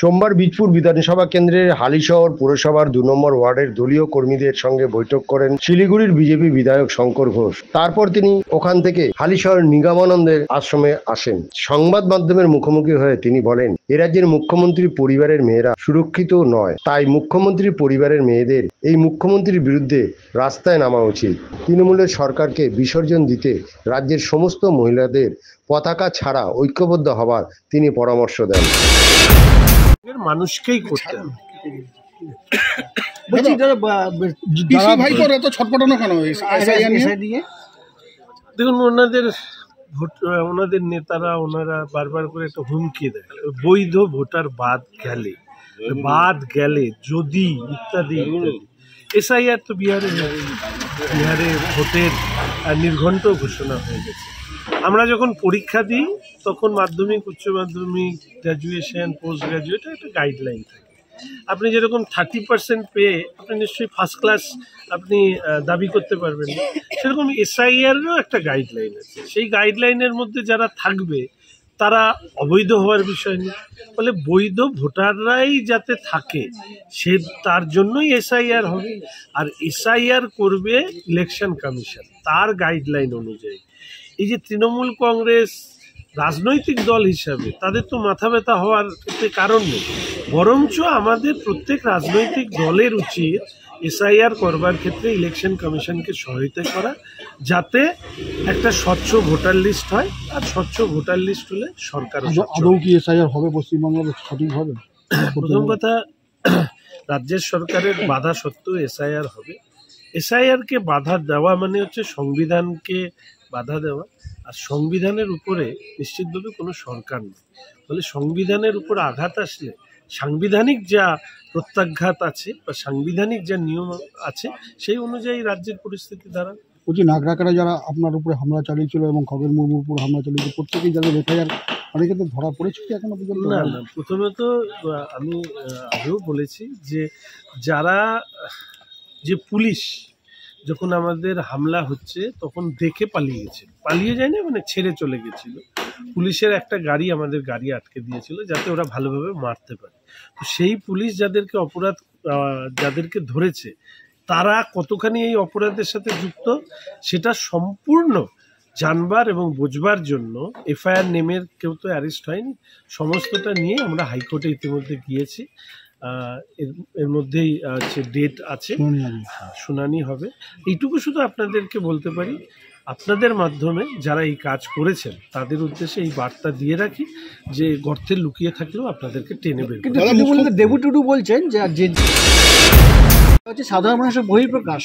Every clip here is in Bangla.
সোমবার বীজপুর বিধানসভা কেন্দ্রের হালিশহর পুরসভার ২ নম্বর ওয়ার্ডের দলীয় কর্মীদের সঙ্গে বৈঠক করেন শিলিগুড়ির বিজেপি বিধায়ক শঙ্কর ঘোষ। তারপর তিনি ওখান থেকে হালিশহর নিগমানন্দের আশ্রমে আসেন। সংবাদ মাধ্যমের মুখোমুখি হয়ে তিনি বলেন, এ রাজ্যের মুখ্যমন্ত্রীর পরিবারের মেয়েরা সুরক্ষিত নয়, তাই মুখ্যমন্ত্রীর পরিবারের মেয়েদের এই মুখ্যমন্ত্রীর বিরুদ্ধে রাস্তায় নামা উচিত। তৃণমূলের সরকারকে বিসর্জন দিতে রাজ্যের সমস্ত মহিলাদের পতাকা ছাড়া ঐক্যবদ্ধ হবার তিনি পরামর্শ দেন। মানুষকেই করতে হবে। দেখুন, ওনাদের নেতারা ওনারা বারবার করে একটা হুমকি দেয়, বৈধ ভোটার বাদ গেলে যদি ইত্যাদি এসআইআর তো বিহারে ভোটের নির্ঘণ্ট ঘোষণা হয়ে গেছে। আমরা যখন পরীক্ষা দিই তখন মাধ্যমিক, উচ্চ মাধ্যমিক, গ্র্যাজুয়েশন, পোস্ট গ্র্যাজুয়েট একটা গাইডলাইন থাকে। আপনি যেরকম 30% পেয়ে আপনি নিশ্চয়ই ফার্স্ট ক্লাস আপনি দাবি করতে পারবেন না, সেরকম এসআইআরেরও একটা গাইডলাইন আছে। সেই গাইডলাইনের মধ্যে যারা থাকবে তারা অবৈধ হওয়ার বিষয় নেই, ফলে বৈধ ভোটাররাই যাতে থাকে সে তার জন্যই এসআইআর হবে। আর এসআইআর করবে ইলেকশন কমিশন তার গাইডলাইন অনুযায়ী। এই যে তৃণমূল কংগ্রেস রাজনৈতিক দল হিসাবে তাদের তো মাথা ব্যথা হওয়ার কারণ নেই, বরঞ্চ আমাদের প্রত্যেক রাজনৈতিক দলের উচিত এসআইআর করবার ক্ষেত্রে ইলেকশন কমিশনকে সহায়তা করা, যাতে একটা স্বচ্ছ ভোটার লিস্ট হয়। আর স্বচ্ছ ভোটার লিস্ট হলে সরকার আদৌ কি এসআইআর হবে পশ্চিমবঙ্গে সঠিকভাবে? প্রথম কথা, রাজ্যের সরকারের বাধা সত্ত্বেও এসআইআর হবে। এসআইআরকে বাধা দেওয়া মানে হচ্ছে সংবিধানকে বাধা দেওয়া, আর সংবিধানের উপরে নিশ্চিতভাবে কোনো সরকার নেই। ফলে সংবিধানের উপর আঘাত আসলে সাংবিধানিক যা প্রত্যাঘাত আছে বা সাংবিধানিক যা নিয়ম আছে সেই অনুযায়ী রাজ্যের পরিস্থিতি দাঁড়ান। বলছি, নাগরাকারা যারা আপনার উপরে হামলা চালিয়েছিল এবং খগেন মুর্মুর উপর হামলা চালিয়েছিল, প্রত্যেকেই যাদের এফআইআর অনেকে তো ধরা পড়েছে কি এখনো পর্যন্ত? না, প্রথমত আমি আগেও বলেছি যে যে পুলিশ যখন আমাদের হামলা হচ্ছে তখন দেখে পালিয়ে যায়নি, মানে ছেড়ে চলে গেছিল। পুলিশের একটা গাড়ি আমাদের গাড়ি আটকে দিয়েছিল যাতে ওরা ভালোভাবে মারতে পারে। তো সেই পুলিশ যাদেরকে ধরেছে তারা কতখানি এই অপরাধের সাথে যুক্ত সেটা সম্পূর্ণ জানবার এবং বুঝবার জন্য এফআইআর নেমের কেউ তো অ্যারেস্ট হয়নি, সমস্তটা নিয়ে আমরা হাইকোর্টে ইতিমধ্যে গিয়েছি। এর মধ্যেই ডেট আছে, শুনানি হবে। এইটুকু শুধু আপনাদেরকে বলতে পারি, আপনাদের মাধ্যমে যারা এই কাজ করেছেন তাদের উদ্দেশ্যে এই বার্তা দিয়ে রাখি যে গর্তে লুকিয়ে থাকলেও আপনাদেরকে টেনে বের করতে হবে। দেবু টুডু বলছেন যে সাধারণ মানুষের বহিঃপ্রকাশ,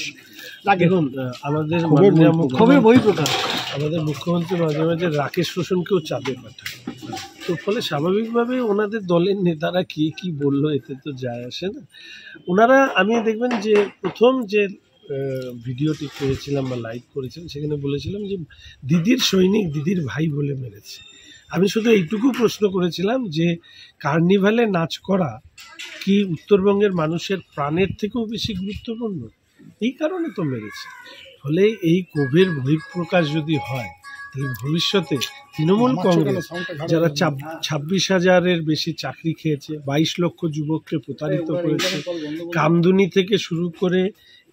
দেখুন আমাদের বহিঃপ্রকাশ, আমাদের মুখ্যমন্ত্রী মাঝে মাঝে রাকেশ রোশনকেও চাপে পাঠায়। তো ফলে স্বাভাবিকভাবে ওনাদের দলের নেতারা কি বললো এতে তো যায় আসে না। ওনারা আমি দেখবেন যে প্রথম যে ভিডিওটি করেছিলাম বা লাইভ করেছিলাম সেখানে বলেছিলাম যে দিদির সৈনিক দিদির ভাই বলে মেরেছে। আমি শুধু এইটুকু প্রশ্ন করেছিলাম যে কার্নিভালে নাচ করা কি উত্তরবঙ্গের মানুষের প্রাণের থেকেও বেশি গুরুত্বপূর্ণ? এই কারণে তো মেরেছে। ফলে এই ক্ষোভের বহিঃপ্রকাশ যদি হয় তাহলে ভবিষ্যতে তৃণমূল কংগ্রেস যারা 26,000-এর বেশি চাকরি খেয়েছে, 22 লক্ষ যুবককে প্রতারিত করেছে, কামদুনি থেকে শুরু করে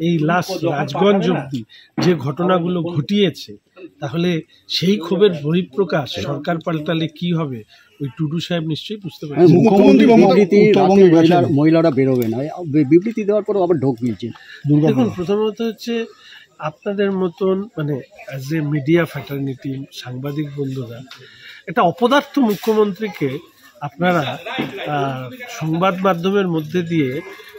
এই লাস্ট রাজগঞ্জ অব্দি যে ঘটনাগুলো ঘটিয়েছে, তাহলে সেই ক্ষোভের বহিঃপ্রকাশ সরকার পাল্টালে কি হবে ওই টুডু সাহেব নিশ্চয়ই বুঝতে পারছেন। মহিলারা বেরোবে না, বিবৃতি দেওয়ার পরেও আবার ঢোক গিয়েছে। দেখুন, প্রথমত হচ্ছে আপনাদের মতন মানে অ্যাজ এ মিডিয়া ফ্র্যাটার্নিটি সাংবাদিক বন্ধুরা একটা অপদার্থ মুখ্যমন্ত্রীকে আপনারা সংবাদ মাধ্যমের মধ্যে দিয়ে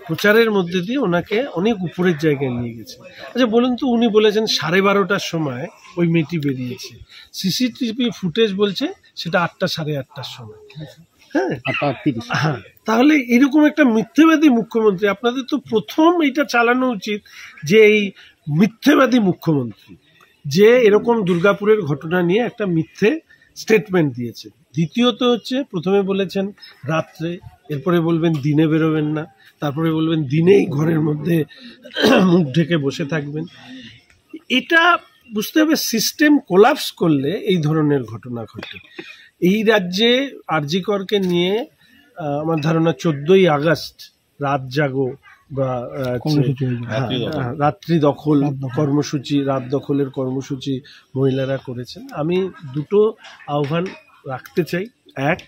প্রচারের মধ্যে দিয়ে ওনাকে অনেক উপরের জায়গায় নিয়ে গেছে। আচ্ছা বলুন তো, উনি বলেছেন 12:30টার সময় ওই মেয়েটি বেরিয়েছে, সিসিটিভি ফুটেজ বলছে সেটা 8টা 8:30টার সময়। হ্যাঁ, তাহলে এরকম একটা মিথ্যেবাদী মুখ্যমন্ত্রী, আপনাদের তো প্রথম এটা চালানো উচিত যে এই মিথ্যেবাদী মুখ্যমন্ত্রী যে এরকম দুর্গাপুরের ঘটনা নিয়ে একটা মিথ্যে স্টেটমেন্ট দিয়েছে। দ্বিতীয়ত হচ্ছে প্রথমে বলেছেন রাত্রে, এরপরে বলবেন দিনে বেরোবেন না, তারপরে বলবেন দিনেই ঘরের মধ্যে মুখ ঢেকে বসে থাকবেন। এটা বুঝতে হবে সিস্টেম কোলাপস করলে এই ধরনের ঘটনা ঘটে। এই রাজ্যে আরজি করকে নিয়ে আমার ধারণা 14ই আগস্ট রাত জাগো বা কর্মসূচি হয়েছে। রাত্রি দখল কর্মসূচি, রাত দখলের কর্মসূচি মহিলারা করেছেন। আমি দুটো আহ্বান রাখতে চাই। এক,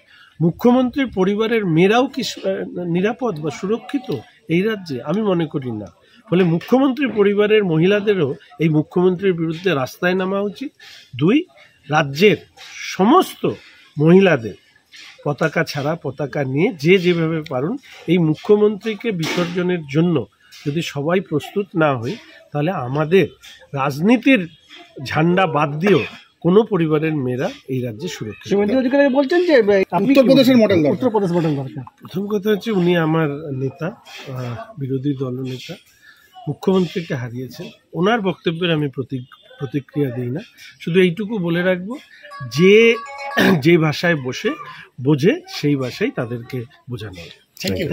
মুখ্যমন্ত্রীর পরিবারের মেয়েরাও কি নিরাপদ বা সুরক্ষিত এই রাজ্যে? আমি মনে করি না। ফলে মুখ্যমন্ত্রী পরিবারের মহিলাদেরও এই মুখ্যমন্ত্রীর বিরুদ্ধে রাস্তায় নামা উচিত। দুই, রাজ্যের সমস্ত মহিলাদের পতাকা ছাড়া, পতাকা নিয়ে যে যেভাবে পারুন, এই মুখ্যমন্ত্রীকে বিসর্জনের জন্য যদি সবাই প্রস্তুত না হই, তাহলে আমাদের রাজনীতির ঝান্ডা বাদ দিয়েও কোনো পরিবারের মেয়েরা এই রাজ্যে সুরক্ষিত। শুভেন্দু অধিকারী বলছেন যে উত্তরপ্রদেশের মডেল দরকার। উত্তরপ্রদেশ মডেল দরকার। প্রথম কথা হচ্ছে, উনি আমার নেতা, বিরোধী দলনেতা, মুখ্যমন্ত্রীকে হারিয়েছেন। ওনার বক্তব্যের আমি প্রতিক্রিয়া দিই না। শুধু এইটুকু বলে রাখবো, যে ভাষায় বোঝে সেই ভাষায় তাদেরকে বোঝানো। Thank you.